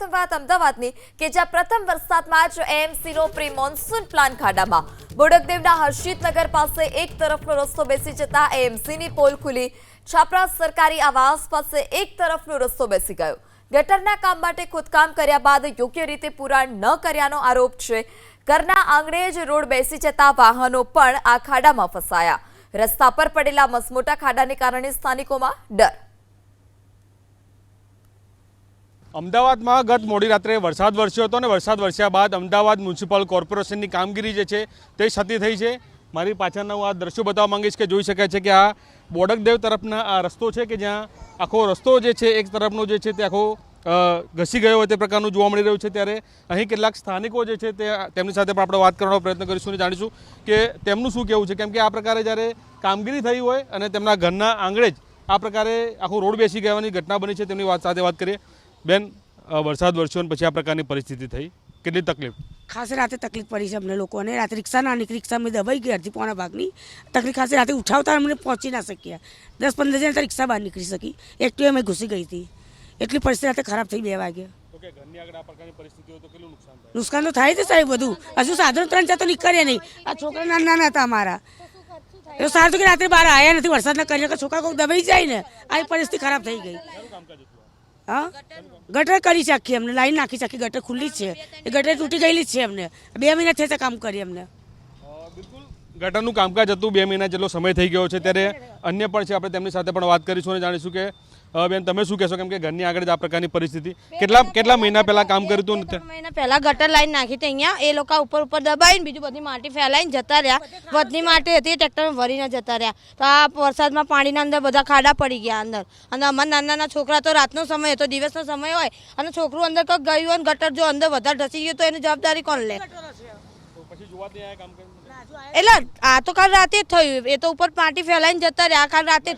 પ્રથમ વાત અમદાવાદની કે જ્યાં પ્રથમ વરસાદમાં જ એએમસીનો પ્રી મોન્સૂન પ્લાન ખાડામાં બોડકદેવના હર્ષિતનગર પાસે એક તરફનો રસ્તો બેસી જતા એએમસીની પોલ ખુલી। છાપરા સરકારી આવાસ પાસે એક તરફનો રસ્તો બેસી ગયો। ગટરના કામ માટે ખોદકામ કર્યા બાદ યોગ્ય રીતે પૂરાણ ન કર્યાનો આરોપ છે। ઘરના આંગણે જ રોડ બેસી જતા વાહનો પણ આ ખાડામાં ફસાયા। રસ્તા પર પડેલા મસમોટા ખાડાને કારણે સ્થાનિકોમાં ડર। અમદાવાદમાં ગત મોડી રાત્રે વરસાદ વરસ્યો હતો અને વરસાદ વરસ્યા બાદ અમદાવાદ મ્યુનિસિપલ કોર્પોરેશનની કામગીરી જે છે તે ક્ષતિ થઈ છે। મારી પાછળના હું આ દ્રશ્યો બતાવવા માંગીશ કે જોઈ શકાય છે કે આ બોડકદેવ તરફના આ રસ્તો છે કે જ્યાં આખો રસ્તો જે છે એક તરફનો જે છે તે આખો ઘસી ગયો હોય તે પ્રકારનું જોવા મળી રહ્યું છે। ત્યારે અહીં કેટલાક સ્થાનિકો જે છે તેમની સાથે પણ આપણે વાત કરવાનો પ્રયત્ન કરીશું અને જાણીશું કે તેમનું શું કહેવું છે, કેમ કે આ પ્રકારે જ્યારે કામગીરી થઈ હોય અને તેમના ઘરના આંગણે જ આ પ્રકારે આખો રોડ બેસી ગયાની ઘટના બની છે। તેમની સાથે વાત કરીએ। બેન, વરસાદ વરસ્યો પછી આ પ્રકારની પરિસ્થિતિ થઈ, કેટલી તકલીફ? ખાસી રાતે તકલીફ પડી છે અમને લોકોને। રાતે રિક્ષા ના નીકળી, રિક્ષામાં દબાઈ ગઈ અડધી પોણા ભાગની તકલીફ ખાસી રાતે ઉઠાવતા અમને પહોંચી ના શક્યા। 10-15 જણ રિક્ષા બહાર નીકળી શકી, એકટીવા અમે ઘૂસી ગઈ હતી। એટલી પરિસ્થિતિ રાતે ખરાબ થઈ 2 વાગે। નુકસાન તો થાય છે સાહેબ બધું। હજુ સાધનો 3-4 તો નીકળ્યા નહીં। આ છોકરા નાના હતા અમારા, એ સારું તો કે રાત્રે બહાર આવ્યા નથી વરસાદના કરીને, છોકરા કોઈ દબાઈ જાય ને આ પરિસ્થિતિ ખરાબ થઈ ગઈ। હા, ગટર કરી છે આખી, અમને લાઈન નાખી છે આખી, ગટર ખુલ્લી જ છે, એ ગટર તૂટી ગયેલી જ છે। અમને 2 મહિના થયા કામ કરી અમને। બિલકુલ ગટરનું કામકાજ હતું, 2 મહિના જેટલો સમય થઈ ગયો છે। ત્યારે અન્ય પણ છે, આપણે તેમની સાથે પણ વાત કરીશું અને જાણીશું કે બેન તમે શું કહેશો, કેમ કે ઘરની આગળ જ આ પ્રકારની પરિસ્થિતિ, કેટલા મહિના પહેલા કામ કર્યું હતું? 3 મહિના પહેલા ગટર લાઈન નાખી હતી અહીંયા, એ લોકો ઉપર દબાઈને બીજું બધી માટી ફેલાઈને જતા રહ્યા। વધની માટી હતી ટ્રેક્ટરમાં ભરીને જતા રહ્યા, તો આ વરસાદમાં પાણીના અંદર બધા ખાડા પડી ગયા અંદર। અને અમારા નાના છોકરા તો રાતનો સમય હતો, દિવસનો સમય હોય અને છોકરું અંદર કંઈક ગયું હોય, ગટર જો અંદર વધારે ઢસી ગયું તો એની જવાબદારી કોણ લે? એટલે આ તો કાલ રાતે જ થયું, એ તો ઉપર માટી ફેલાઈને જતા રહ્યા, કાલ રાતે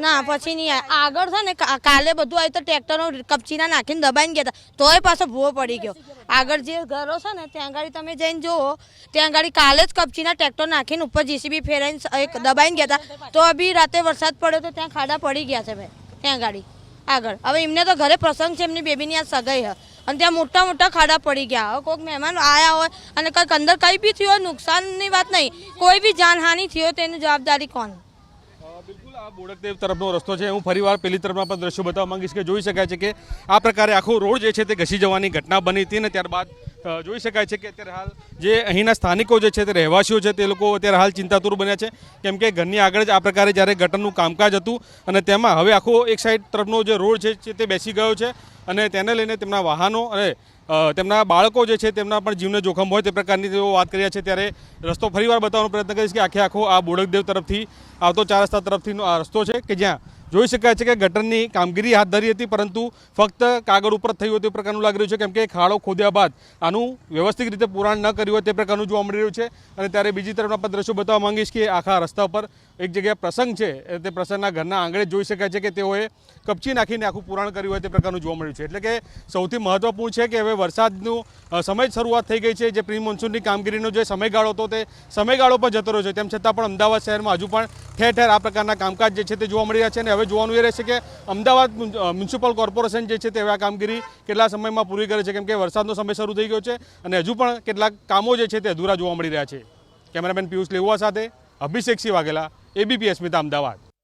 ના પછી નહીં આગળ છે ને કાલે બધું આવ્યું તો ટ્રેક્ટરો કપચીના નાખીને દબાઈને ગયા હતા, તોય પાછો ભૂવો પડી ગયો। આગળ જે ઘરો છે ને ત્યાં આગળ તમે જઈને જુઓ, ત્યાં આગળ કાલે જ કપચીના ટ્રેક્ટર નાખીને ઉપર જીસીબી ફેરાઈને દબાઈને ગયા હતા, તો બી રાતે વરસાદ પડ્યો તો ત્યાં ખાડા પડી ગયા છે ભાઈ ત્યાં આગળ। હવે એમને તો ઘરે પ્રસંગ છે, એમની બેબીની આ સગાઈ છે અને ત્યાં મોટા ખાડા પડી ગયા। હવે કોઈક મહેમાન આવ્યા હોય અને કંઈક અંદર કંઈ બી થયું હોય, નુકસાનની વાત નહીં, કોઈ બી જાનહાનિ થઈ હોય તો એની જવાબદારી કોણ? બિલકુલ આ બોડકદેવ તરફનો રસ્તો છે। હું ફરીવાર પેલી તરફના પણ દ્રશ્યો બતાવવા માંગીશ કે જોઈ શકાય છે કે આ પ્રકારે આખો રોડ જે છે તે ઘસી જવાની ઘટના બની હતી અને ત્યારબાદ જોઈ શકાય છે કે અત્યારે હાલ જે અહીંના સ્થાનિકો જે છે તે રહેવાસીઓ છે તે લોકો અત્યારે હાલ ચિંતાતુર બન્યા છે, કેમ કે ઘરની આગળ જ આ પ્રકારે જ્યારે ગટરનું કામકાજ હતું અને તેમાં હવે આખો એક સાઈડ તરફનો જે રોડ છે તે બેસી ગયો છે અને તેને લઈને તેમના વાહનો અને તેમના બાળકો જે છે તેમના પણ જીવને જોખમ હોય તે પ્રકારની તેઓ વાત કર્યા છે। ત્યારે રસ્તો ફરીવાર બતાવવાનો પ્રયત્ન કરીશ કે આખો આ બોડકદેવ તરફથી આવતો 4 રસ્તા તરફથીનો આ રસ્તો છે કે જ્યાં જોઈ શકાય છે કે ગટરની કામગીરી હાથ ધરી હતી, પરંતુ ફક્ત કાગળ ઉપર થયું હોય તે પ્રકારનું લાગી રહ્યું છે, કેમ કે ખાડો ખોદ્યા બાદ આનું વ્યવસ્થિત રીતે પુરાણ ન કર્યું હોય તે પ્રકારનું જોવા મળી રહ્યું છે। અને ત્યારે બીજી તરફના પણ દ્રશ્યો બતાવવા માંગીશ કે આખા રસ્તા પર એક જગ્યાએ પ્રસંગ છે, તે પ્રસંગના ઘરના આંગણે જોઈ શકાય છે કે તેઓએ કપચી નાખીને આખું પુરાણ કર્યું હોય તે પ્રકારનું જોવા મળ્યું છે। એટલે કે સૌથી મહત્વપૂર્ણ છે કે હવે વરસાદનું સમય શરૂઆત થઈ ગઈ છે। જે પ્રી મોન્સૂનની કામગીરીનો જે સમયગાળો હતો તે સમયગાળો પણ જતો રહ્યો છે, તેમ છતાં પણ અમદાવાદ શહેરમાં હજુ પણ ઠેર ઠેર આ પ્રકારના કામકાજ જે છે તે જોવા મળી રહ્યા છે। અને હવે જોવાનું એ રહેશે કે અમદાવાદ મ્યુનિસિપલ કોર્પોરેશન જે છે તે હવે આ કામગીરી કેટલા સમયમાં પૂરી કરે છે, કેમ કે વરસાદનો સમય શરૂ થઈ ગયો છે અને હજુ પણ કેટલાક કામો જે છે તે અધૂરા જોવા મળી રહ્યા છે। કેમેરામેન પિયુષ લેવા સાથે અભિષેક સિંહ વાઘેલા, ABP અસ્મિતા, અમદાવાદ।